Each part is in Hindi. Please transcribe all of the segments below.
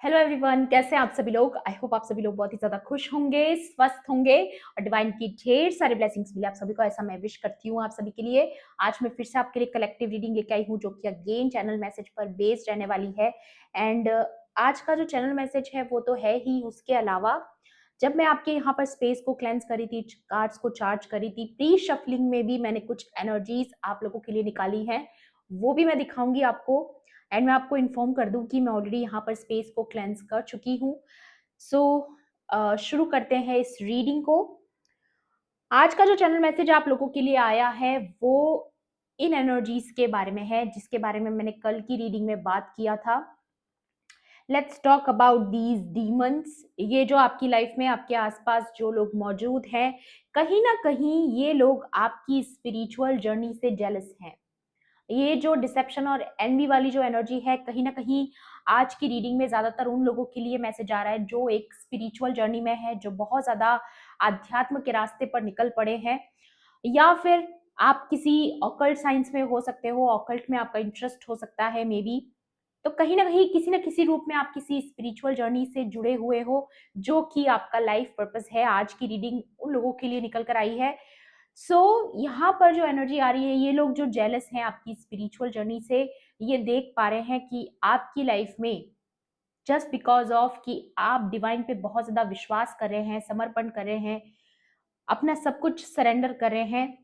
हेलो एवरीवन, कैसे हैं आप सभी लोग। आई होप आप सभी लोग बहुत ही ज्यादा खुश होंगे, स्वस्थ होंगे और डिवाइन की ढेर सारे ब्लेसिंग्स मिले आप सभी को, ऐसा मैं विश करती हूँ आप सभी के लिए। आज मैं फिर से आपके लिए कलेक्टिव रीडिंग लेके आई हूँ जो कि अगेन चैनल मैसेज पर बेस्ड रहने वाली है। एंड आज का जो चैनल मैसेज है वो तो है ही, उसके अलावा जब मैं आपके यहाँ पर स्पेस को क्लेंस करी थी, कार्ड्स को चार्ज करी थी, प्री शफलिंग में भी मैंने कुछ एनर्जीज आप लोगों के लिए निकाली हैं, वो भी मैं दिखाऊंगी आपको। एंड मैं आपको इन्फॉर्म कर दूं कि मैं ऑलरेडी यहाँ पर स्पेस को क्लेंस कर चुकी हूँ। सो शुरू करते हैं इस रीडिंग को। आज का जो चैनल मैसेज आप लोगों के लिए आया है वो इन एनर्जीज के बारे में है जिसके बारे में मैंने कल की रीडिंग में बात किया था। Let's talk about these demons. ये जो आपकी लाइफ में आपके आसपास जो लोग मौजूद हैं, कहीं ना कहीं ये लोग आपकी स्पिरिचुअल जर्नी से जेलस हैं। ये जो डिसेप्शन और एनवी वाली जो एनर्जी है, कहीं ना कहीं आज की रीडिंग में ज्यादातर उन लोगों के लिए मैसेज आ रहा है जो एक स्पिरिचुअल जर्नी में है, जो बहुत ज्यादा आध्यात्म के रास्ते पर निकल पड़े हैं, या फिर आप किसी ऑकल्ट साइंस में हो सकते हो, ऑकल्ट में आपका इंटरेस्ट हो सकता है मे बी। तो कहीं ना किसी रूप में आप किसी स्पिरिचुअल जर्नी से जुड़े हुए हो, जो कि आपका लाइफ पर्पस है। आज की रीडिंग उन लोगों के लिए निकल कर आई है। यहाँ पर जो एनर्जी आ रही है, ये लोग जो जेलस हैं आपकी स्पिरिचुअल जर्नी से, ये देख पा रहे हैं कि आपकी लाइफ में जस्ट बिकॉज ऑफ कि आप डिवाइन पे बहुत ज्यादा विश्वास कर रहे हैं, समर्पण कर रहे हैं, अपना सब कुछ सरेंडर कर रहे हैं,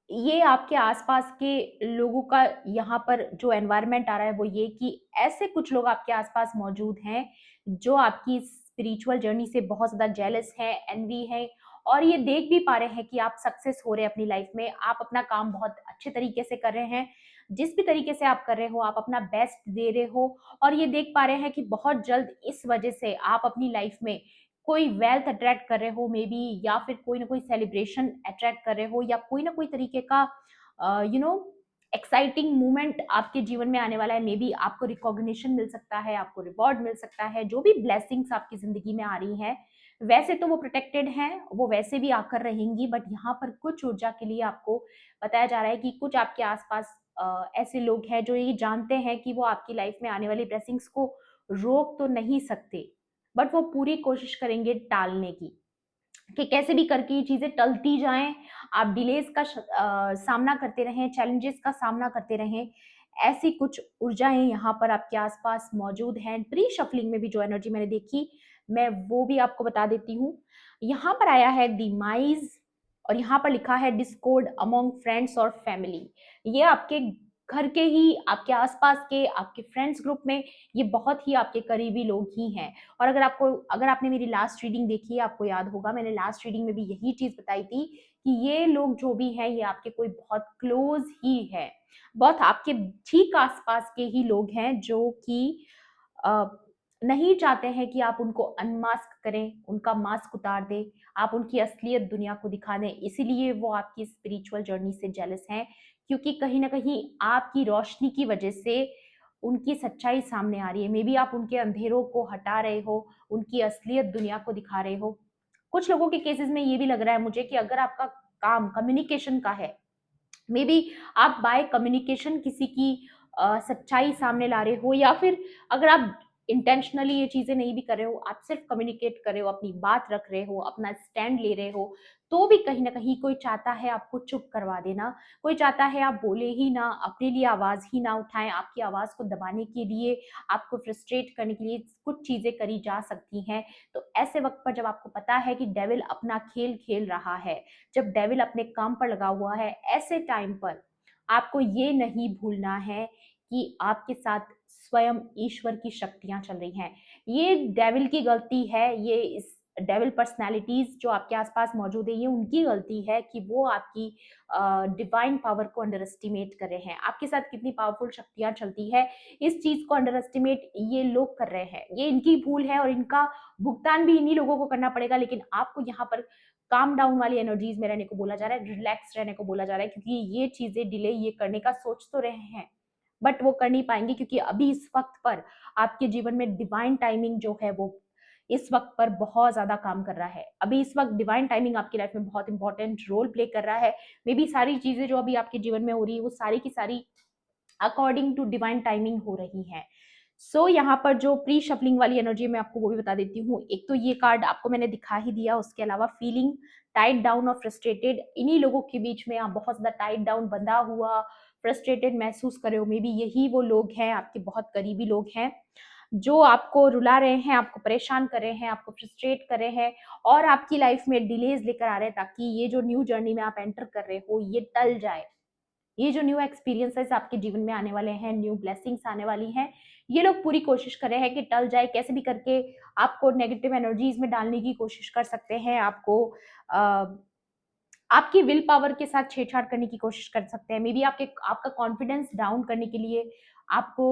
ये आपके आसपास के लोगों का यहाँ पर जो एनवायरनमेंट आ रहा है वो ये कि ऐसे कुछ लोग आपके आसपास मौजूद हैं जो आपकी स्पिरिचुअल जर्नी से बहुत ज्यादा जेलस है, एनवी है, और ये देख भी पा रहे हैं कि आप सक्सेस हो रहे हैं अपनी लाइफ में, आप अपना काम बहुत अच्छे तरीके से कर रहे हैं, जिस भी तरीके से आप कर रहे हो आप अपना बेस्ट दे रहे हो। और ये देख पा रहे हैं कि बहुत जल्द इस वजह से आप अपनी लाइफ में कोई वेल्थ अट्रैक्ट कर रहे हो मे बी, या फिर कोई ना कोई सेलिब्रेशन अट्रैक्ट कर रहे हो, या कोई ना कोई तरीके का यू नो एक्साइटिंग मोमेंट आपके जीवन में आने वाला है। मे बी आपको रिकॉग्निशन मिल सकता है, आपको रिवॉर्ड मिल सकता है, जो भी ब्लेसिंग्स आपकी जिंदगी में आ रही हैं वैसे तो वो प्रोटेक्टेड हैं, वो वैसे भी आकर रहेंगी, बट यहाँ पर कुछ ऊर्जा के लिए आपको बताया जा रहा है कि कुछ आपके आसपास ऐसे लोग हैं जो ये जानते हैं कि वो आपकी लाइफ में आने वाली ब्लेसिंग्स को रोक तो नहीं सकते, बट वो पूरी कोशिश करेंगे टालने की, कि कैसे भी करके ये चीजें टलती जाएं, आप डिलेस का सामना करते रहें, चैलेंजेस का सामना करते रहें। ऐसी कुछ ऊर्जाएं यहाँ पर आपके आसपास मौजूद हैं। प्री शफलिंग में भी जो एनर्जी मैंने देखी, मैं वो भी आपको बता देती हूँ। यहाँ पर आया है डिमाइज, और यहाँ पर लिखा है डिस्कॉर्ड अमोंग फ्रेंड्स और फैमिली। ये आपके घर के ही, आपके आसपास के, आपके फ्रेंड्स ग्रुप में ये बहुत ही आपके करीबी लोग ही हैं। और अगर आपने मेरी लास्ट रीडिंग देखी है, आपको याद होगा मैंने लास्ट रीडिंग में भी यही चीज बताई थी कि ये लोग जो भी हैं ये आपके कोई बहुत क्लोज ही है, बहुत आपके ठीक आसपास के ही लोग हैं जो कि अ, नहीं चाहते हैं कि आप उनको अनमास्क करें, उनका मास्क उतार दें, आप उनकी असलियत दुनिया को दिखा दें। इसीलिए वो आपकी स्पिरिचुअल जर्नी से जेलस हैं, क्योंकि कहीं ना कहीं आपकी रोशनी की वजह से उनकी सच्चाई सामने आ रही है। मे बी आप उनके अंधेरों को हटा रहे हो, उनकी असलियत दुनिया को दिखा रहे हो। कुछ लोगों के केसेस में ये भी लग रहा है मुझे कि अगर आपका काम कम्युनिकेशन का है, मे बी आप बाय कम्युनिकेशन किसी की सच्चाई सामने ला रहे हो, या फिर अगर आप इंटेंशनली ये चीजें नहीं भी कर रहे हो, आप सिर्फ कम्युनिकेट कर रहे हो, अपनी बात रख रहे हो, अपना स्टैंड ले रहे हो, तो भी कहीं ना कहीं कोई चाहता है आपको चुप करवा देना, कोई चाहता है आप बोले ही ना, अपने लिए आवाज ही ना उठाएं। आपकी आवाज को दबाने के लिए, आपको फ्रस्ट्रेट करने के लिए कुछ चीजें करी जा सकती हैं। तो ऐसे वक्त पर जब आपको पता है कि डेविल अपना खेल खेल रहा है, जब डेविल अपने काम पर लगा हुआ है, ऐसे टाइम पर आपको ये नहीं भूलना है कि आपके साथ स्वयं ईश्वर की शक्तियां चल रही हैं। ये डेविल की गलती है, ये इस डेविल पर्सनालिटीज जो आपके आसपास मौजूद है, ये उनकी गलती है कि वो आपकी डिवाइन पावर को अंडर एस्टिमेट कर रहे हैं। आपके साथ कितनी पावरफुल शक्तियां चलती है, इस चीज को अंडर एस्टिमेट ये लोग कर रहे हैं। ये इनकी भूल है और इनका भुगतान भी इन्हीं लोगों को करना पड़ेगा। लेकिन आपको यहाँ पर काम डाउन वाली एनर्जीज में रहने को बोला जा रहा है, रिलैक्स रहने को बोला जा रहा है, क्योंकि ये चीजें डिले ये करने का सोच तो रहे हैं, बट वो कर नहीं पाएंगे, क्योंकि अभी इस वक्त पर आपके जीवन में डिवाइन टाइमिंग जो है वो इस वक्त पर बहुत ज्यादा काम कर रहा है। अभी इस वक्त डिवाइन टाइमिंग आपकी लाइफ में बहुत इंपॉर्टेंट रोल प्ले कर रहा है। मे बी सारी चीजें जो अभी आपके जीवन में हो रही है वो सारी की सारी अकॉर्डिंग टू डिवाइन टाइमिंग हो रही है। सो यहाँ पर जो प्री शफलिंग वाली एनर्जी मैं आपको वो भी बता देती हूँ। एक तो ये कार्ड आपको मैंने दिखा ही दिया, उसके अलावा फीलिंग टाइट डाउन और फ्रस्ट्रेटेड, इन्हीं लोगों के बीच में आप बहुत ज्यादा टाइट डाउन, बंधा हुआ, फ्रस्ट्रेटेड महसूस कर रहे हो। मे बी यही वो लोग हैं, आपके बहुत करीबी लोग हैं, जो आपको रुला रहे हैं, आपको परेशान कर रहे हैं, आपको फ्रस्ट्रेट कर रहे हैं और आपकी लाइफ में डिलेज लेकर आ रहे हैं, ताकि ये जो न्यू जर्नी में आप एंटर कर रहे हो ये टल जाए। ये जो न्यू एक्सपीरियंसेस आपके जीवन में आने वाले हैं, न्यू ब्लेसिंग्स आने वाली हैं, ये लोग पूरी कोशिश कर रहे हैं कि टल जाए। कैसे भी करके आपको नेगेटिव एनर्जीज में डालने की कोशिश कर सकते हैं, आपको आपकी विल पावर के साथ छेड़छाड़ करने की कोशिश कर सकते हैं। मे बी आपका कॉन्फिडेंस डाउन करने के लिए आपको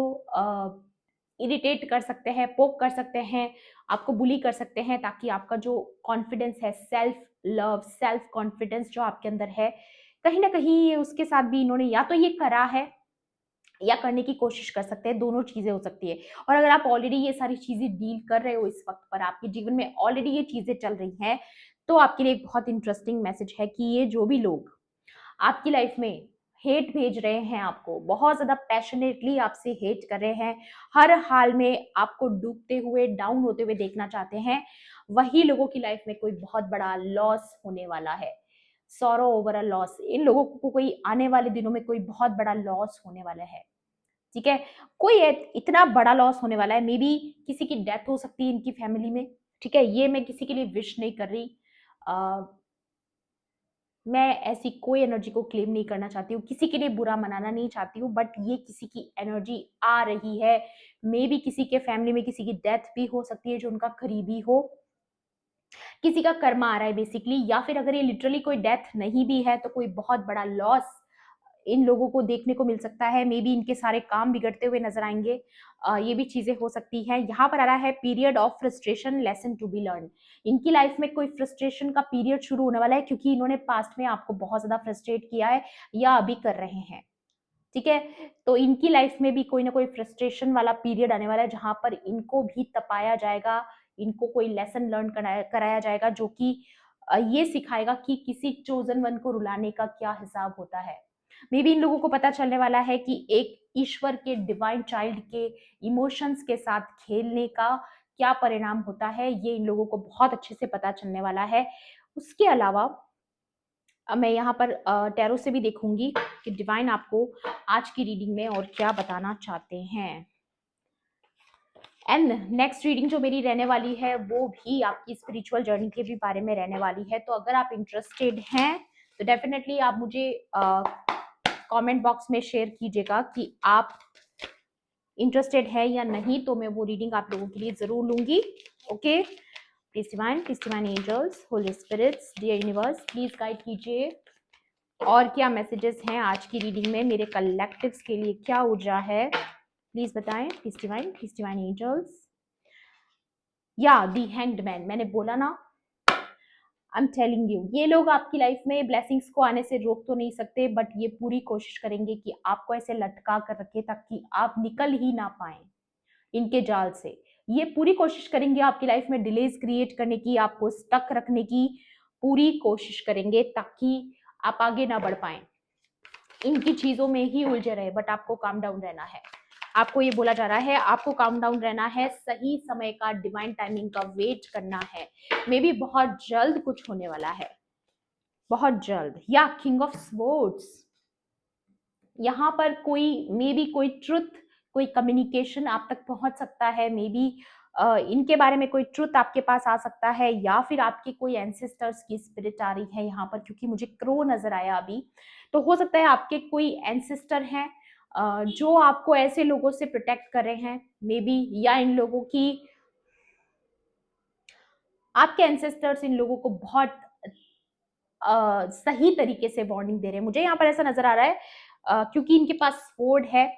इरिटेट कर सकते हैं, पोक कर सकते हैं, आपको बुली कर सकते हैं, ताकि आपका जो कॉन्फिडेंस है, सेल्फ लव, सेल्फ कॉन्फिडेंस जो आपके अंदर है, कहीं ना कहीं ये उसके साथ भी इन्होंने या तो ये करा है या करने की कोशिश कर सकते हैं। दोनों चीजें हो सकती है। और अगर आप ऑलरेडी ये सारी चीजें डील कर रहे हो, इस वक्त पर आपके जीवन में ऑलरेडी ये चीजें चल रही हैं, तो आपके लिए एक बहुत इंटरेस्टिंग मैसेज है कि ये जो भी लोग आपकी लाइफ में हेट भेज रहे हैं, आपको बहुत ज्यादा पैशनेटली आपसे हेट कर रहे हैं, हर हाल में आपको डूबते हुए, डाउन होते हुए देखना चाहते हैं, वही लोगों की लाइफ में कोई बहुत बड़ा लॉस होने वाला है। सॉरो ओवर अ लॉस, इन लोगों को कोई आने वाले दिनों में कोई बहुत बड़ा लॉस होने वाला है। ठीक है, कोई इतना बड़ा लॉस होने वाला है। मे बी किसी की डेथ हो सकती है इनकी फैमिली में। ठीक है, ये मैं किसी के लिए विश नहीं कर रही, मैं ऐसी कोई एनर्जी को क्लेम नहीं करना चाहती हूँ, किसी के लिए बुरा मनाना नहीं चाहती हूँ, बट ये किसी की एनर्जी आ रही है। मे बी किसी के फैमिली में किसी की डेथ भी हो सकती है जो उनका करीबी हो, किसी का कर्मा आ रहा है बेसिकली, या फिर अगर ये लिटरली कोई डेथ नहीं भी है तो कोई बहुत बड़ा लॉस इन लोगों को देखने को मिल सकता है। मे बी इनके सारे काम बिगड़ते हुए नजर आएंगे, ये भी चीजें हो सकती हैं। यहाँ पर आ रहा है period of frustration, lesson to be learn. इनकी लाइफ में कोई फ्रस्ट्रेशन का पीरियड शुरू होने वाला है, क्योंकि इन्होंने पास्ट में आपको बहुत ज्यादा फ्रस्ट्रेट किया है या अभी कर रहे हैं। ठीक है, तो इनकी लाइफ में भी कोई ना कोई फ्रस्ट्रेशन वाला पीरियड आने वाला है, जहां पर इनको भी तपाया जाएगा, इनको कोई लेसन लर्न कराया जाएगा, जो कि ये सिखाएगा कि किसी चोजन वन को रुलाने का क्या हिसाब होता है। मे बी इन लोगों को पता चलने वाला है कि एक ईश्वर के डिवाइन चाइल्ड के इमोशंस के साथ खेलने का क्या परिणाम होता है, ये इन लोगों को बहुत अच्छे से पता चलने वाला है। उसके अलावा अब मैं यहाँ पर टैरो से भी देखूंगी कि डिवाइन आपको आज की रीडिंग में और क्या बताना चाहते हैं। एंड नेक्स्ट रीडिंग जो मेरी रहने वाली है वो भी आपकी स्पिरिचुअल जर्नी के भी बारे में रहने वाली है। तो अगर आप इंटरेस्टेड हैं तो डेफिनेटली आप मुझे कमेंट बॉक्स में शेयर कीजिएगा कि आप इंटरेस्टेड है या नहीं, तो मैं वो रीडिंग आप लोगों के लिए जरूर लूंगी। Okay, please divine angels, holy spirits, dear universe, please guide कीजिए और क्या मैसेजेस हैं आज की रीडिंग में, मेरे कलेक्टिव्स के लिए क्या ऊर्जा है, प्लीज बताएं। Please divine angels. या दी हैंग्ड मैन, मैंने बोला ना, आई एम टेलिंग यू, ये लोग आपकी लाइफ में ब्लेसिंग्स को आने से रोक तो नहीं सकते, बट ये पूरी कोशिश करेंगे कि आपको ऐसे लटका कर रखे ताकि आप निकल ही ना पाए इनके जाल से। ये पूरी कोशिश करेंगे आपकी लाइफ में डिलेज क्रिएट करने की, आपको स्टक रखने की पूरी कोशिश करेंगे, ताकि आप आगे ना बढ़ पाए, इनकी चीजों में ही उलझे रहे। बट आपको काम डाउन रहना है, आपको ये बोला जा रहा है, आपको काम डाउन रहना है, सही समय का, डिवाइन टाइमिंग का वेट करना है। मे बी बहुत जल्द कुछ होने वाला है, बहुत जल्द। या किंग ऑफ स्वॉर्ड्स, यहाँ पर कोई मे बी कोई ट्रुथ, कोई कम्युनिकेशन आप तक पहुंच सकता है। मे बी इनके बारे में कोई ट्रुथ आपके पास आ सकता है, या फिर आपके कोई एंसेस्टर्स की स्पिरिट आ रही है यहाँ पर, क्योंकि मुझे क्रो नजर आया अभी। तो हो सकता है आपके कोई एंसेस्टर हैं जो आपको ऐसे लोगों से प्रोटेक्ट कर रहे हैं मे बी, या इन लोगों की, आपके एंसेस्टर्स इन लोगों को बहुत सही तरीके से वार्निंग दे रहे हैं। मुझे यहाँ पर ऐसा नजर आ रहा है क्योंकि इनके पास स्वॉर्ड है।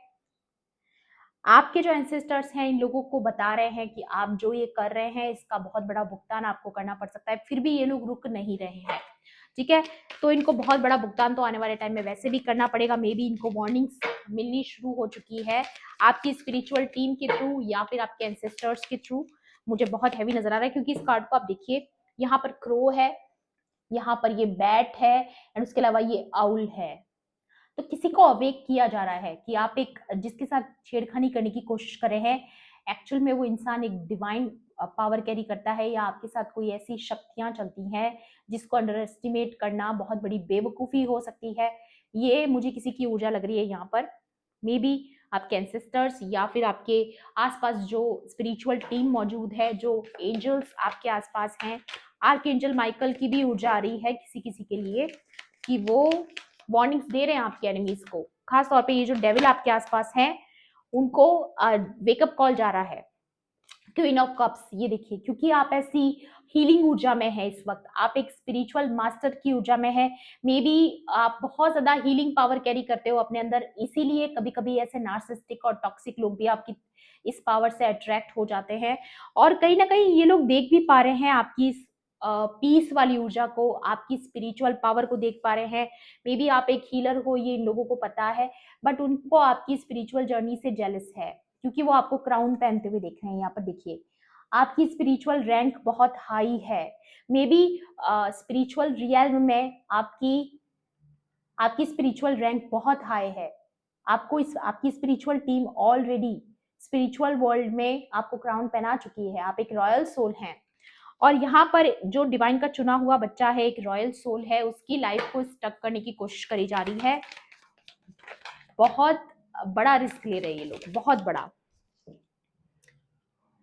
आपके जो एंसेस्टर्स हैं इन लोगों को बता रहे हैं कि आप जो ये कर रहे हैं इसका बहुत बड़ा भुगतान आपको करना पड़ सकता है, फिर भी ये लोग रुक नहीं रहे हैं। ठीक है, तो इनको बहुत बड़ा भुगतान तो आने वाले टाइम में वैसे भी करना पड़ेगा। मे बी इनको वार्निंग्स मिलनी शुरू हो चुकी है आपकी स्पिरिचुअल टीम के थ्रू या फिर आपके एंसेस्टर्स के थ्रू। मुझे बहुत हैवी नजर आ रहा है, क्योंकि इस कार्ड को आप देखिए, यहाँ पर क्रो है, यहाँ पर ये बैट है, एंड उसके अलावा ये आउल है। तो किसी को अवेक किया जा रहा है कि आप एक जिसके साथ छेड़खानी करने की कोशिश कर रहे हैं, एक्चुअल में वो इंसान एक डिवाइन पावर कैरी करता है, या आपके साथ कोई ऐसी शक्तियां चलती हैं जिसको अंडर एस्टिमेट करना बहुत बड़ी बेवकूफ़ी हो सकती है। ये मुझे किसी की ऊर्जा लग रही है यहाँ पर। मे बी आपके एंसेस्टर्स या फिर आपके आसपास जो स्पिरिचुअल टीम मौजूद है, जो एंजल्स आपके आसपास हैं, आर्क एंजल माइकल की भी ऊर्जा आ रही है किसी किसी के लिए कि वो वार्निंग्स दे रहे हैं आपके एनिमीज को। खास तौर पे ये जो डेविल आपके आसपास हैं उनको वेकअप कॉल जा रहा है। क्वीन ऑफ कप्स, ये देखिए, क्योंकि आप ऐसी हीलिंग ऊर्जा में है इस वक्त, आप एक स्पिरिचुअल मास्टर की ऊर्जा में है। मे बी आप बहुत ज्यादा हीलिंग पावर कैरी करते हो अपने अंदर, इसीलिए कभी कभी ऐसे नार्सिसिस्टिक और टॉक्सिक लोग भी आपकी इस पावर से अट्रैक्ट हो जाते हैं। और कहीं ना कहीं ये लोग देख भी पा रहे हैं आपकी इस पीस वाली ऊर्जा को, आपकी स्पिरिचुअल पावर को देख पा रहे हैं। मे बी आप एक हीलर हो, ये इन लोगों को पता है, बट उनको आपकी स्पिरिचुअल जर्नी से जेलस है, क्योंकि वो आपको क्राउन पहनते हुए देख रहे हैं। यहाँ पर देखिए, आपकी स्पिरिचुअल रैंक बहुत हाई है। मे बी स्पिरिचुअल रियल्म में आपकी आपकी स्पिरिचुअल रैंक बहुत हाई है। आपको आपकी spiritual team already spiritual world में आपको क्राउन पहना चुकी है। आप एक रॉयल सोल हैं, और यहाँ पर जो डिवाइन का चुना हुआ बच्चा है, एक रॉयल सोल है, उसकी लाइफ को स्टक करने की कोशिश करी जा रही है। बहुत बड़ा रिस्क ले रहे हैं ये लोग, बहुत बड़ा।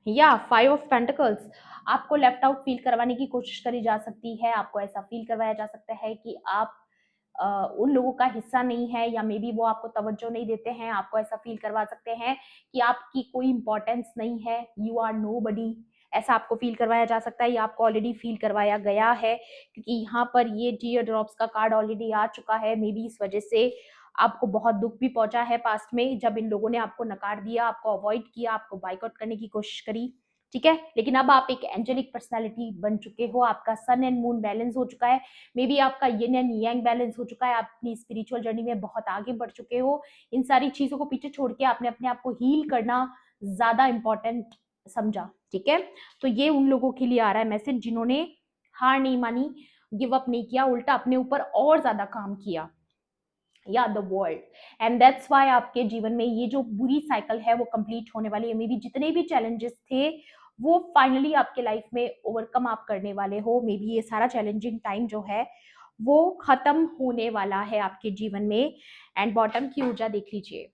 या 5 ऑफ पेंटिकल्स, आपको लेफ्ट आउट फील करवाने की कोशिश करी जा सकती है। आपको ऐसा फील करवाया जा सकता है कि आप उन लोगों का हिस्सा नहीं है, या मे बी वो आपको तवज्जो नहीं देते हैं। आपको ऐसा फील करवा सकते हैं कि आपकी कोई इंपॉर्टेंस नहीं है, यू आर नोबडी। ऐसा आपको फील करवाया जा सकता है, या आपको ऑलरेडी फील करवाया गया है, क्योंकि यहाँ पर ये टीयर ड्रॉप्स का कार्ड ऑलरेडी आ चुका है। मे बी इस वजह से आपको बहुत दुख भी पहुंचा है पास्ट में, जब इन लोगों ने आपको नकार दिया, आपको अवॉइड किया, आपको बाइकआउट करने की कोशिश करी। ठीक है, लेकिन अब आप एक एंजेलिक पर्सनालिटी बन चुके हो, आपका सन एंड मून बैलेंस हो चुका है। मे बी आपका यिन एंड यांग बैलेंस हो चुका है। आप अपनी स्पिरिचुअल जर्नी में बहुत आगे बढ़ चुके हो। इन सारी चीजों को पीछे छोड़ के आपने अपने आप को हील करना ज्यादा इंपॉर्टेंट समझा। ठीक है, तो ये उन लोगों के लिए आ रहा है मैसेज जिन्होंने हार नहीं मानी, गिव अप नहीं किया, उल्टा अपने ऊपर और ज्यादा काम किया। या the world, and that's why आपके जीवन में ये जो बुरी साइकिल है वो कंप्लीट होने वाली है। मे बी जितने भी चैलेंजेस थे वो फाइनली आपके लाइफ में ओवरकम आप करने वाले हो। मे बी ये सारा चैलेंजिंग टाइम जो है वो खत्म होने वाला है आपके जीवन में। एंड बॉटम की ऊर्जा देख लीजिए,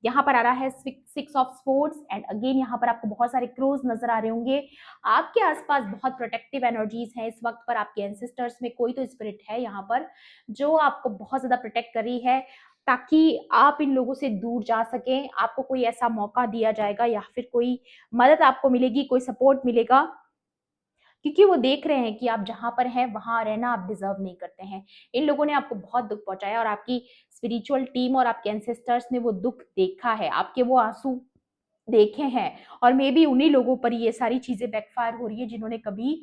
यहाँ पर आ रहा है 6 ऑफ स्पोर्ट्स, एंड अगेन यहाँ पर आपको बहुत सारे क्रोज नजर आ रहे होंगे। आपके आसपास बहुत प्रोटेक्टिव एनर्जीज हैं इस वक्त पर। आपके एंसेस्टर्स में कोई तो स्पिरिट है यहाँ पर जो आपको बहुत ज्यादा प्रोटेक्ट कर रही है, ताकि आप इन लोगों से दूर जा सकें। आपको कोई ऐसा मौका दिया जाएगा, या फिर कोई मदद आपको मिलेगी, कोई सपोर्ट मिलेगा, क्योंकि वो देख रहे हैं कि आप जहां पर हैं वहां रहना आप डिजर्व नहीं करते हैं। इन लोगों ने आपको बहुत दुख पहुंचाया, और आपकी स्पिरिचुअल टीम और आपके एंसेस्टर्स ने वो दुख देखा है, आपके वो आंसू देखे हैं। और मे बी उन्हीं लोगों पर ये सारी चीजें बैकफायर हो रही है जिन्होंने कभी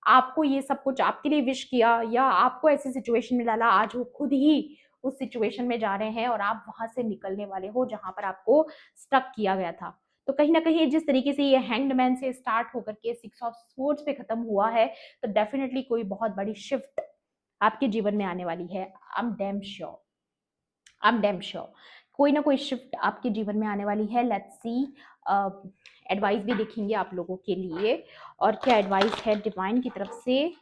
आपको ये सब कुछ आपके लिए विश किया, या आपको ऐसी सिचुएशन में डाला। आज वो खुद ही उस सिचुएशन में जा रहे हैं, और आप वहां से निकलने वाले हो जहां पर आपको स्टक किया गया था। तो कहीं ना कहीं जिस तरीके से ये हैंग्ड मैन से स्टार्ट होकर के 6 ऑफ स्पोर्ट्स पे खत्म हुआ है, तो डेफिनेटली कोई बहुत बड़ी शिफ्ट आपके जीवन में आने वाली है। I am damn sure, I am damn sure कोई ना कोई शिफ्ट आपके जीवन में आने वाली है। लेट्स सी, एडवाइस भी देखेंगे आप लोगों के लिए, और क्या एडवाइस है डिवाइन की तरफ से।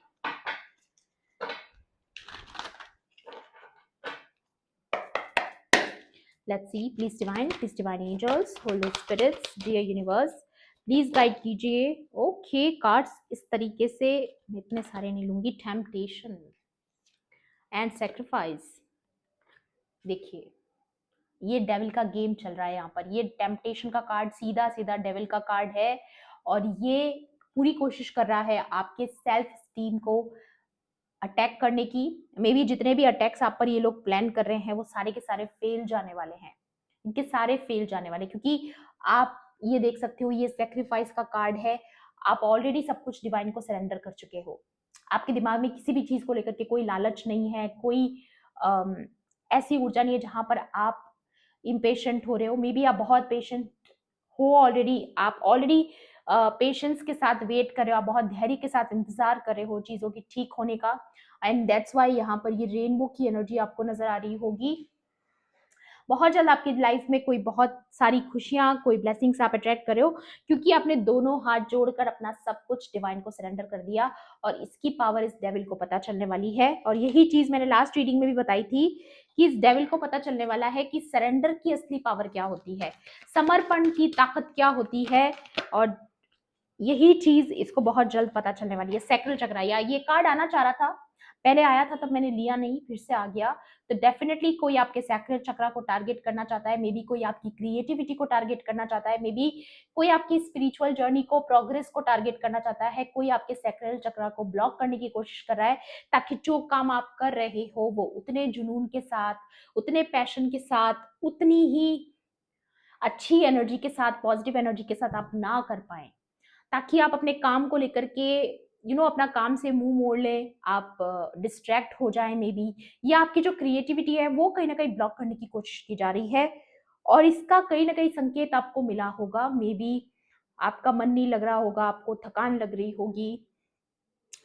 Let's see, please divine angels, holy spirits, dear universe, please guide कीजिए। ओके, कार्ड्स इस तरीके से मैं इतने सारे नहीं लूंगी। टेम्पटेशन एंड सेक्रीफाइस, देखिए ये डेविल का गेम चल रहा है यहाँ पर। ये टेम्पटेशन का कार्ड सीधा सीधा डेविल का कार्ड है, और ये पूरी कोशिश कर रहा है आपके सेल्फ स्टीम को अटैक करने की। मे बी जितने भी अटैक्स आप पर ये लोग प्लान कर रहे हैं वो सारे के सारे फेल जाने वाले हैं, इनके सारे फेल जाने वाले, क्योंकि आप ये देख सकते हो ये सेक्रीफाइस का कार्ड है। आप ऑलरेडी सब कुछ डिवाइन को सरेंडर कर चुके हो। आपके दिमाग में किसी भी चीज को लेकर के कोई लालच नहीं है, कोई अम, ऐसी ऊर्जा नहीं है जहां पर आप इम्पेशेंट हो रहे हो। मे बी आप बहुत पेशेंट हो ऑलरेडी, आप ऑलरेडी पेशेंस के साथ वेट कर रहे हो, आप बहुत धैर्य के साथ इंतजार कर रहे हो चीजों की ठीक होने का। एंड दैट्स वाई यहाँ पर ये रेनबो की एनर्जी आपको नजर आ रही होगी। बहुत जल्द आपकी लाइफ में कोई बहुत सारी खुशियां, कोई ब्लेसिंग्स आप अट्रैक्ट करे हो, क्योंकि आपने दोनों हाथ जोड़कर अपना सब कुछ डिवाइन को सरेंडर कर दिया, और इसकी पावर इस डेविल को पता चलने वाली है। और यही चीज मैंने लास्ट रीडिंग में भी बताई थी कि इस डेविल को पता चलने वाला है कि सरेंडर की असली पावर क्या होती है, समर्पण की ताकत क्या होती है, और यही चीज इसको बहुत जल्द पता चलने वाली है। सैक्रल चक्र, या ये कार्ड आना चाह रहा था, पहले आया था तब मैंने लिया नहीं, फिर से आ गया। तो डेफिनेटली कोई आपके सैक्रल चक्र को टारगेट करना चाहता है, मे बी कोई आपकी क्रिएटिविटी को टारगेट करना चाहता है, मे बी कोई आपकी स्पिरिचुअल जर्नी को, प्रोग्रेस को टारगेट करना चाहता है, कोई आपके सैक्रल चक्र को ब्लॉक करने की कोशिश कर रहा है, ताकि जो काम आप कर रहे हो वो उतने जुनून के साथ, उतने पैशन के साथ, उतनी ही अच्छी एनर्जी के साथ, पॉजिटिव एनर्जी के साथ आप ना कर पाए, ताकि आप अपने काम को लेकर के अपना काम से मुंह मोड़ लें, आप डिस्ट्रैक्ट हो जाएं मे बी, या आपकी जो क्रिएटिविटी है वो कहीं ना कहीं ब्लॉक करने की कोशिश की जा रही है। और इसका कहीं ना कहीं संकेत आपको मिला होगा, मे बी आपका मन नहीं लग रहा होगा, आपको थकान लग रही होगी,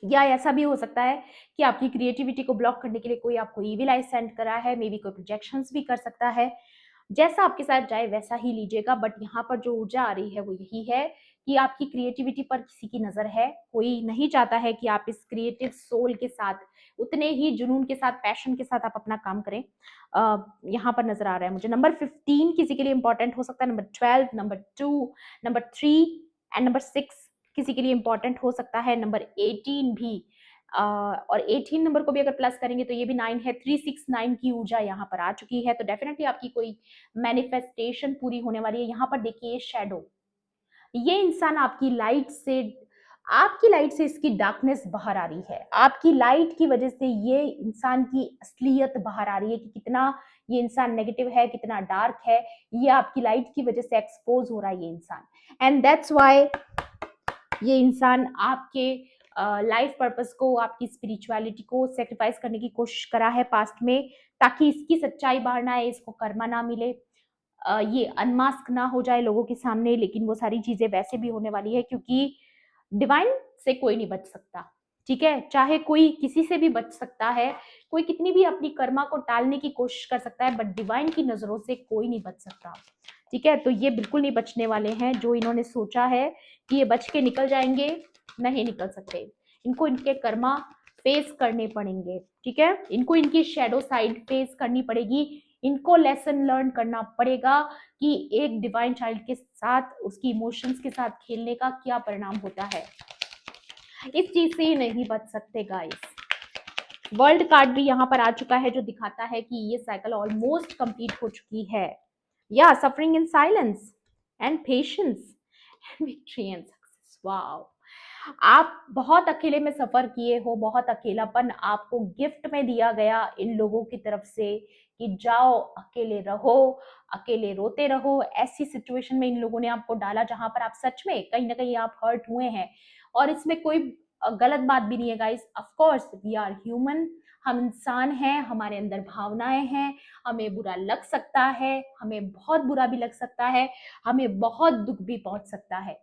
या ऐसा भी हो सकता है कि आपकी क्रिएटिविटी को ब्लॉक करने के लिए कोई आपको ईविल आई सेंड करा है, मे बी कोई प्रोजेक्शंस भी कर सकता है। जैसा आपके साथ जाए वैसा ही लीजिएगा, बट यहाँ पर जो ऊर्जा आ रही है वो यही है कि आपकी क्रिएटिविटी पर किसी की नजर है, कोई नहीं चाहता है कि आप इस क्रिएटिव सोल के साथ, उतने ही जुनून के साथ, पैशन के साथ आप अपना काम करें। यहाँ पर नजर आ रहा है मुझे नंबर 15 किसी के लिए इंपॉर्टेंट हो सकता है, number 12, number 2, number 3 and number 6 किसी के लिए इंपॉर्टेंट हो सकता है, नंबर 18 भी। और 18 नंबर को भी अगर प्लस करेंगे तो ये भी 9 है, 369 की ऊर्जा यहाँ पर आ चुकी है। तो डेफिनेटली आपकी कोई मैनिफेस्टेशन पूरी होने वाली है। यहाँ पर देखिए शैडो, ये इंसान आपकी लाइट से इसकी डार्कनेस बाहर आ रही है, आपकी लाइट की वजह से ये इंसान की असलियत बाहर आ रही है कि कितना ये इंसान नेगेटिव है, कितना डार्क है, ये आपकी लाइट की वजह से एक्सपोज हो रहा है ये इंसान। एंड दैट्स वाई ये इंसान आपके लाइफ पर्पस को, आपकी स्पिरिचुअलिटी को सेक्रीफाइस करने की कोशिश करा है पास्ट में, ताकि इसकी सच्चाई बाहर ना आए, इसको कर्मा ना मिले, ये अनमास्क ना हो जाए लोगों के सामने। लेकिन वो सारी चीजें वैसे भी होने वाली है, क्योंकि डिवाइन से कोई नहीं बच सकता, ठीक है, चाहे कोई किसी से भी बच सकता है, कोई कितनी भी अपनी कर्मा को टालने की कोशिश कर सकता है, बट डिवाइन की नजरों से कोई नहीं बच सकता, ठीक है। तो ये बिल्कुल नहीं बचने वाले हैं। जो इन्होंने सोचा है कि ये बच के निकल जाएंगे, नहीं निकल सकते, इनको इनके कर्मा फेस करने पड़ेंगे, ठीक है, इनको इनकी शेडो साइड फेस करनी पड़ेगी, इनको लेसन लर्न करना पड़ेगा कि एक डिवाइन चाइल्ड के साथ, उसकी इमोशंस के साथ खेलने का क्या परिणाम होता है। इस चीज से ही नहीं बच सकते गाइस। वर्ल्ड कार्ड भी यहाँ पर आ चुका है, जो दिखाता है कि ये साइकिल ऑलमोस्ट कंप्लीट हो चुकी है। या suffering in silence and patience and victory and success. Wow, आप बहुत अकेले में सफर किए हो, बहुत अकेलापन आपको गिफ्ट में दिया गया इन लोगों की तरफ से कि जाओ अकेले रहो, अकेले रोते रहो। ऐसी सिचुएशन में इन लोगों ने आपको डाला जहां पर आप सच में कहीं ना कहीं आप हर्ट हुए हैं, और इसमें कोई गलत बात भी नहीं है guys. Of course we are human, हम इंसान हैं, हमारे अंदर भावनाएं हैं, हमें बुरा लग सकता है, हमें बहुत बुरा भी लग सकता है, हमें बहुत दुख भी पहुंच सकता है,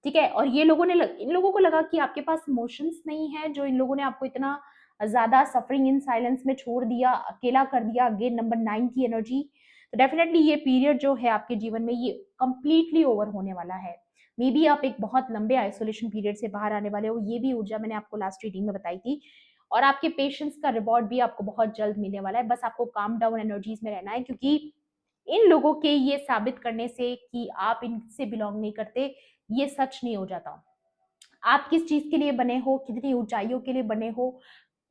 ठीक है। और इन लोगों को लगा कि आपके पास इमोशंस नहीं है, जो इन लोगों ने आपको इतना ज्यादा सफरिंग इन साइलेंस में छोड़ दिया, अकेला कर दिया। अगेन नंबर 9 की एनर्जी। तो डेफिनेटली ये पीरियड जो है आपके जीवन में ये कंप्लीटली ओवर होने वाला है। मे बी आप एक बहुत लंबे आइसोलेशन पीरियड से बाहर आने वाले हो, ये भी ऊर्जा मैंने आपको लास्ट रीडिंग में बताई थी। और आपके पेशेंस का रिवॉर्ड भी आपको बहुत जल्द मिलने वाला है। बस आपको काम डाउन एनर्जीज में रहना है, क्योंकि इन लोगों के ये साबित करने से कि आप इनसे बिलोंग नहीं करते, ये सच नहीं हो जाता। आप किस चीज के लिए बने हो, कितनी ऊंचाइयों के लिए बने हो,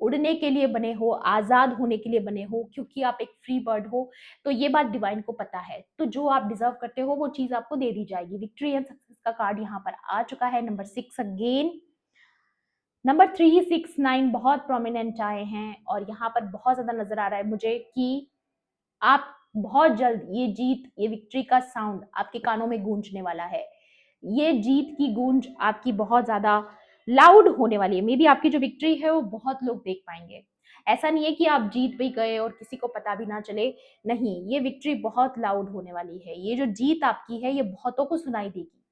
उड़ने के लिए बने हो, आजाद होने के लिए बने हो, क्योंकि आप एक फ्री बर्ड हो। तो ये बात डिवाइन को पता है, तो जो आप डिजर्व करते हो वो चीज आपको दे दी जाएगी। विक्ट्री एंड सक्सेस का कार्ड यहाँ पर आ चुका है। नंबर 6 अगेन, नंबर 369 बहुत प्रोमिनेंट आए हैं, और यहाँ पर बहुत ज्यादा नजर आ रहा है मुझे कि आप बहुत जल्द ये जीत, ये विक्ट्री का साउंड आपके कानों में गूंजने वाला है। ये जीत की गूंज आपकी बहुत ज्यादा लाउड होने वाली है। मे बी आपकी जो विक्ट्री है वो बहुत लोग देख पाएंगे। ऐसा नहीं है कि आप जीत भी गए और किसी को पता भी ना चले, नहीं, ये विक्ट्री बहुत लाउड होने वाली है। ये जो जीत आपकी है ये बहुतों को सुनाई देगी,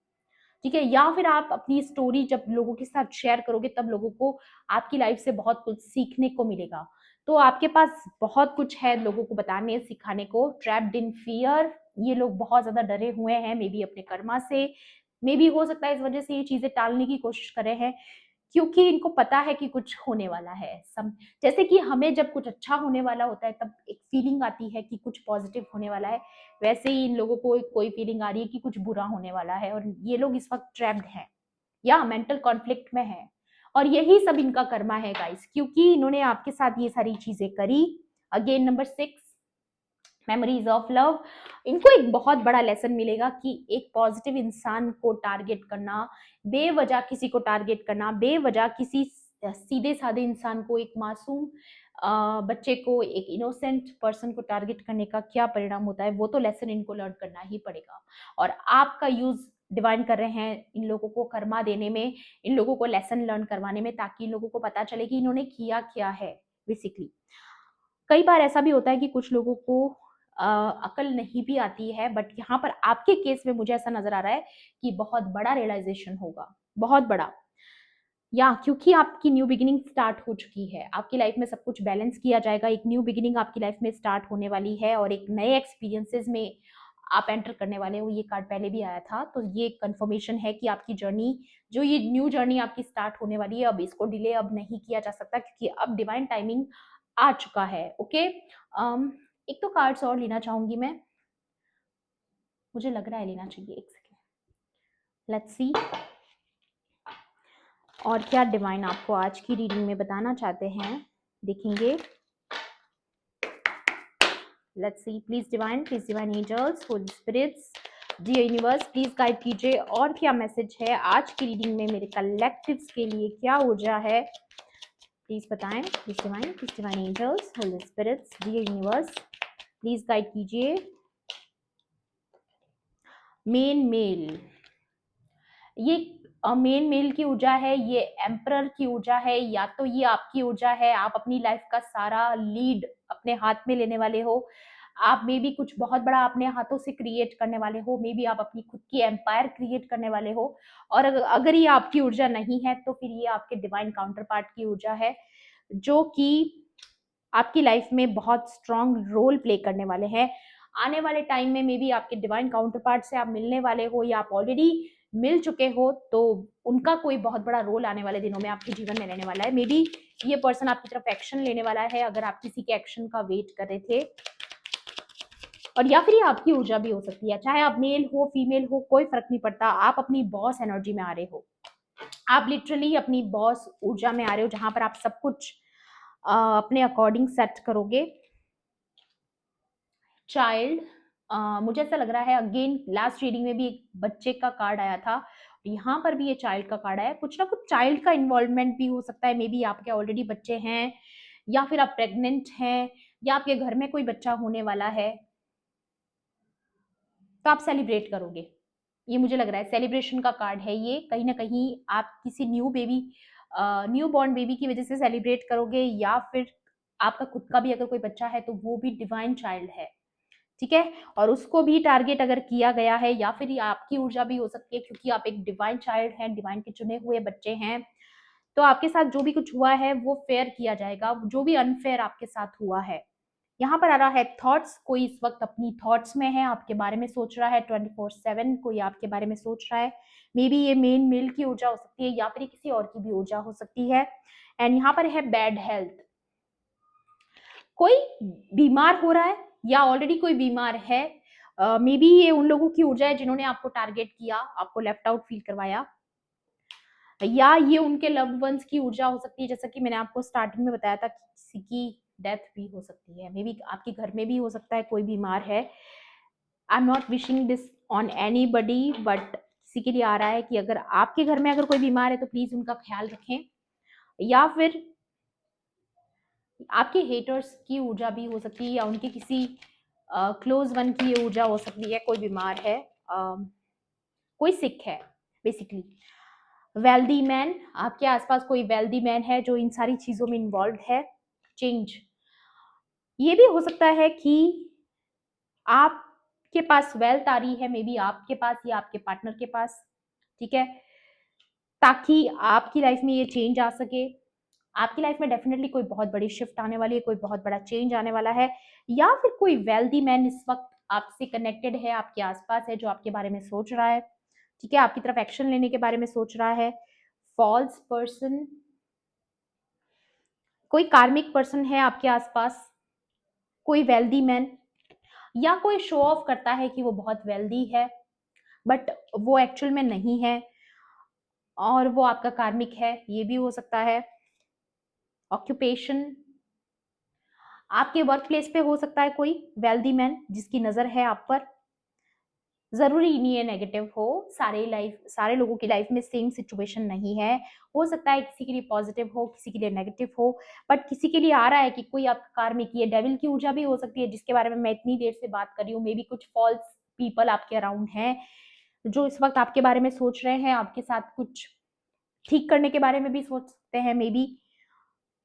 ठीक है, या फिर आप अपनी स्टोरी जब लोगों के साथ शेयर करोगे तब लोगों को आपकी लाइफ से बहुत कुछ सीखने को मिलेगा। तो आपके पास बहुत कुछ है लोगों को बताने सिखाने को। ट्रैप्ड इन फियर, ये लोग बहुत ज्यादा डरे हुए हैं, मे बी अपने कर्मा से, मे बी हो सकता है इस वजह से ये चीजें टालने की कोशिश कर रहे हैं, क्योंकि इनको पता है कि कुछ होने वाला है। जैसे कि हमें जब कुछ अच्छा होने वाला होता है तब एक फीलिंग आती है कि कुछ पॉजिटिव होने वाला है, वैसे ही इन लोगों को कोई फीलिंग आ रही है कि कुछ बुरा होने वाला है, और ये लोग इस वक्त ट्रैप्ड हैं या मेंटल कॉन्फ्लिक्ट में है। और यही सब इनका कर्मा है गाइस, क्योंकि इन्होंने आपके साथ ये सारी चीजें करी। Again number 6, memories of love. इनको एक बहुत बड़ा लेसन मिलेगा कि एक पॉजिटिव इंसान को टारगेट करना, बेवजह किसी को टारगेट करना, बेवजह किसी सीधे साधे इंसान को, एक मासूम बच्चे को, एक इनोसेंट पर्सन को टारगेट करने का क्या परिणाम होता है, वो तो लेसन इनको लर्न करना ही पड़ेगा। और आपका यूज डिवाइन कर रहे हैं इन लोगों को कर्मा देने में, इन लोगों को लेसन लर्न करवाने में, ताकि इन लोगों को पता चले कि इन्होंने किया क्या है बेसिकली। कई बार ऐसा भी होता है कि कुछ लोगों को अकल नहीं भी आती है, बट यहाँ पर आपके केस में मुझे ऐसा नजर आ रहा है कि बहुत बड़ा रियलाइजेशन होगा, बहुत बड़ा। या क्योंकि आपकी न्यू बिगिनिंग स्टार्ट हो चुकी है, आपकी लाइफ में सब कुछ बैलेंस किया जाएगा, एक न्यू बिगिनिंग आपकी लाइफ में स्टार्ट होने वाली है, और एक नए एक्सपीरियंसेस में आप एंटर करने वाले हो। ये कार्ड पहले भी आया था, तो ये कंफर्मेशन है कि आपकी जर्नी, जो ये न्यू जर्नी आपकी स्टार्ट होने वाली है, अब इसको डिले अब नहीं किया जा सकता, क्योंकि अब डिवाइन टाइमिंग आ चुका है। ओके, एक तो कार्ड्स और लेना चाहूंगी मैं, मुझे लग रहा है लेना चाहिए, एक सेकेंड, लेट्स सी और क्या डिवाइन आपको आज की रीडिंग में बताना चाहते हैं, देखेंगे। Let's see, please divine angels, holy spirits, dear universe, please guide कीजिए और क्या मैसेज है आज की रीडिंग में मेरे कलेक्टिव्स के लिए, क्या ऊर्जा है, प्लीज बताएं। Please divine angels, holy spirits, dear universe, please guide कीजिए। मेन मेल, ये मेन मेल की ऊर्जा है, ये एम्परर की ऊर्जा है, या तो ये आपकी ऊर्जा है, आप अपनी लाइफ का सारा लीड अपने हाथ में लेने वाले हो, आप मे बी कुछ बहुत बड़ा अपने हाथों से क्रिएट करने वाले हो, मे बी आप अपनी खुद की एम्पायर क्रिएट करने वाले हो। और अगर ये आपकी ऊर्जा नहीं है तो फिर ये आपके डिवाइन काउंटर पार्ट की ऊर्जा है, जो कि आपकी लाइफ में बहुत स्ट्रॉन्ग रोल प्ले करने वाले हैं। आने वाले टाइम में मे बी आपके डिवाइन काउंटर पार्ट से आप मिलने वाले हो, या आप ऑलरेडी मिल चुके हो, तो उनका कोई बहुत बड़ा रोल आने वाले दिनों में आपके जीवन में रहने वाला है। मे बी ये पर्सन आपकी तरफ एक्शन लेने वाला है, अगर आप किसी के एक्शन का वेट कर रहे थे। और या फिर ये आपकी ऊर्जा भी हो सकती है, चाहे आप मेल हो फीमेल हो, कोई फर्क नहीं पड़ता, आप अपनी बॉस एनर्जी में आ रहे हो, आप लिटरली अपनी बॉस ऊर्जा में आ रहे हो, जहां पर आप सब कुछ अपने अकॉर्डिंग सेट करोगे। चाइल्ड, मुझे ऐसा लग रहा है, अगेन लास्ट रीडिंग में भी एक बच्चे का कार्ड आया था, यहाँ पर भी ये चाइल्ड का कार्ड आया, कुछ ना कुछ चाइल्ड का इन्वॉल्वमेंट भी हो सकता है। मे बी आपके ऑलरेडी बच्चे हैं, या फिर आप प्रेग्नेंट हैं, या आपके घर में कोई बच्चा होने वाला है, तो आप सेलिब्रेट करोगे। ये मुझे लग रहा है सेलिब्रेशन का कार्ड है ये, कहीं ना कहीं आप किसी न्यू बॉर्न बेबी की वजह से सेलिब्रेट करोगे, या फिर आपका खुद का भी अगर कोई बच्चा है तो वो भी डिवाइन चाइल्ड है, ठीक है, और उसको भी टारगेट अगर किया गया है, या फिर ये आपकी ऊर्जा भी हो सकती है, क्योंकि आप एक डिवाइन चाइल्ड हैं, डिवाइन के चुने हुए बच्चे हैं। तो आपके साथ जो भी कुछ हुआ है वो फेयर किया जाएगा, जो भी अनफेयर आपके साथ हुआ है। यहाँ पर आ रहा है थॉट्स, कोई इस वक्त अपनी थॉट्स में है, आपके बारे में सोच रहा है 24/7, कोई आपके बारे में सोच रहा है। मे बी ये मेन मेल की ऊर्जा हो सकती है, या फिर किसी और की भी ऊर्जा हो सकती है। एंड यहाँ पर है बैड हेल्थ, कोई बीमार हो रहा है, या ऑलरेडी कोई बीमार है। मे बी ये उन लोगों की ऊर्जा है जिन्होंने आपको टारगेट किया, आपको लेफ्ट आउट फील करवाया, या ये उनके लव्ड वंस की ऊर्जा हो सकती है, जैसा कि मैंने आपको स्टार्टिंग में बताया था कि किसी की डेथ भी हो सकती है, मे बी आपके घर में भी हो सकता है कोई बीमार है। I am not wishing this on any buddy, but किसी के लिए आ रहा है कि अगर आपके घर में अगर कोई बीमार है तो प्लीज उनका ख्याल रखें, या फिर आपके हेटर्स की ऊर्जा भी हो सकती है, या उनके किसी क्लोज वन की ये ऊर्जा हो सकती है, कोई बीमार है, कोई सिक है बेसिकली। वेल्दी मैन, आपके आसपास कोई वेल्दी मैन है जो इन सारी चीजों में इन्वॉल्व है। चेंज, ये भी हो सकता है कि आपके पास वेल्थ आ रही है, मे बी आपके पास या आपके पार्टनर के पास, ठीक है, ताकि आपकी लाइफ में ये चेंज आ सके। आपकी लाइफ में डेफिनेटली कोई बहुत बड़ी शिफ्ट आने वाली है, कोई बहुत बड़ा चेंज आने वाला है, या फिर कोई वेल्दी मैन इस वक्त आपसे कनेक्टेड है, आपके आसपास है, जो आपके बारे में सोच रहा है, ठीक है, आपकी तरफ एक्शन लेने के बारे में सोच रहा है। फॉल्स पर्सन, कोई कार्मिक पर्सन है आपके आसपास, कोई वेल्दी मैन, या कोई शो ऑफ करता है कि वो बहुत वेल्दी है बट वो एक्चुअल में नहीं है, और वो आपका कार्मिक है, ये भी हो सकता है। ऑक्यूपेशन, आपके वर्क प्लेस पे हो सकता है कोई वेल्दी मैन जिसकी नजर है आप पर। जरूरी नहीं है नेगेटिव हो, सारे लोगों की लाइफ में सेम सिचुएशन नहीं है। हो सकता है किसी के लिए पॉजिटिव हो, किसी के लिए नेगेटिव हो, बट किसी के लिए आ रहा है कि कोई आपका कार्मिक, ये डेविल की ऊर्जा भी हो सकती है जिसके बारे में मैं इतनी देर से बात कर रही हूँ। मे बी कुछ फॉल्स पीपल आपके अराउंड हैं जो इस वक्त आपके बारे में सोच रहे हैं, आपके साथ कुछ ठीक करने के बारे में भी सोच सकते हैं मे बी,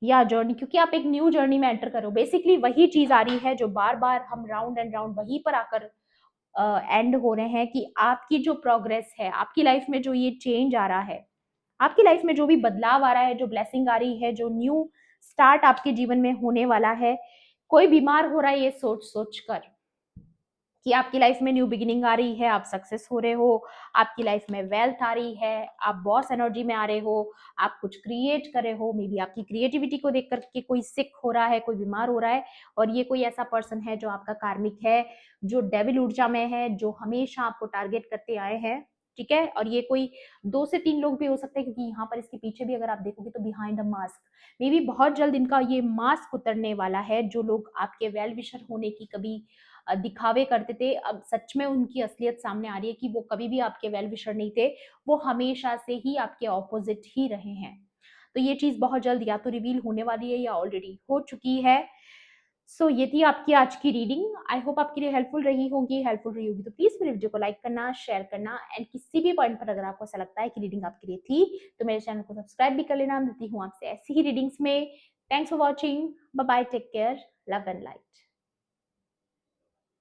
या जर्नी, क्योंकि आप एक न्यू जर्नी में एंटर करो। बेसिकली वही चीज आ रही है जो बार बार हम राउंड एंड राउंड वहीं पर आकर एंड हो रहे हैं, कि आपकी जो प्रोग्रेस है, आपकी लाइफ में जो ये चेंज आ रहा है, आपकी लाइफ में जो भी बदलाव आ रहा है, जो ब्लेसिंग आ रही है, जो न्यू स्टार्ट आपके जीवन में होने वाला है, कोई बीमार हो रहा है ये सोच सोच कर कि आपकी लाइफ में न्यू बिगिनिंग आ रही है, आप सक्सेस हो रहे हो, आपकी लाइफ में वेल्थ आ रही है, आप बॉस एनर्जी में आ रहे हो, आप कुछ क्रिएट कर रहे हो, मे बी आपकी क्रिएटिविटी को देख करके कोई सिक हो रहा है, कोई बीमार हो रहा है, और ये कोई ऐसा पर्सन है जो आपका कार्मिक है, जो डेविल ऊर्जा में है, जो हमेशा आपको टारगेट करते आए हैं, ठीक है। और ये कोई 2 से 3 लोग भी हो सकते हैं, क्योंकि यहाँ पर इसके पीछे भी अगर आप देखोगे तो behind the mask may be बहुत जल्द इनका ये मास्क उतरने वाला है। जो लोग आपके वेल विशर होने की कभी दिखावे करते थे, अब सच में उनकी असलियत सामने आ रही है कि वो कभी भी आपके वेल विशर नहीं थे, वो हमेशा से ही आपके ऑपोजिट ही रहे हैं। तो ये चीज बहुत जल्द या तो रिवील होने वाली है या ऑलरेडी हो चुकी है। सो ये थी आपकी आज की रीडिंग। आई होप आपके लिए हेल्पफुल रही होगी। हेल्पफुल रही होगी तो प्लीज मेरे वीडियो को लाइक करना, शेयर करना, एंड किसी भी पॉइंट पर अगर आपको ऐसा लगता है कि रीडिंग आपके लिए थी तो मेरे चैनल को सब्सक्राइब भी कर लेना। मिलती हूँ आपसे ऐसी ही रीडिंग्स में। Thanks for watching, bye bye, take care, love and light.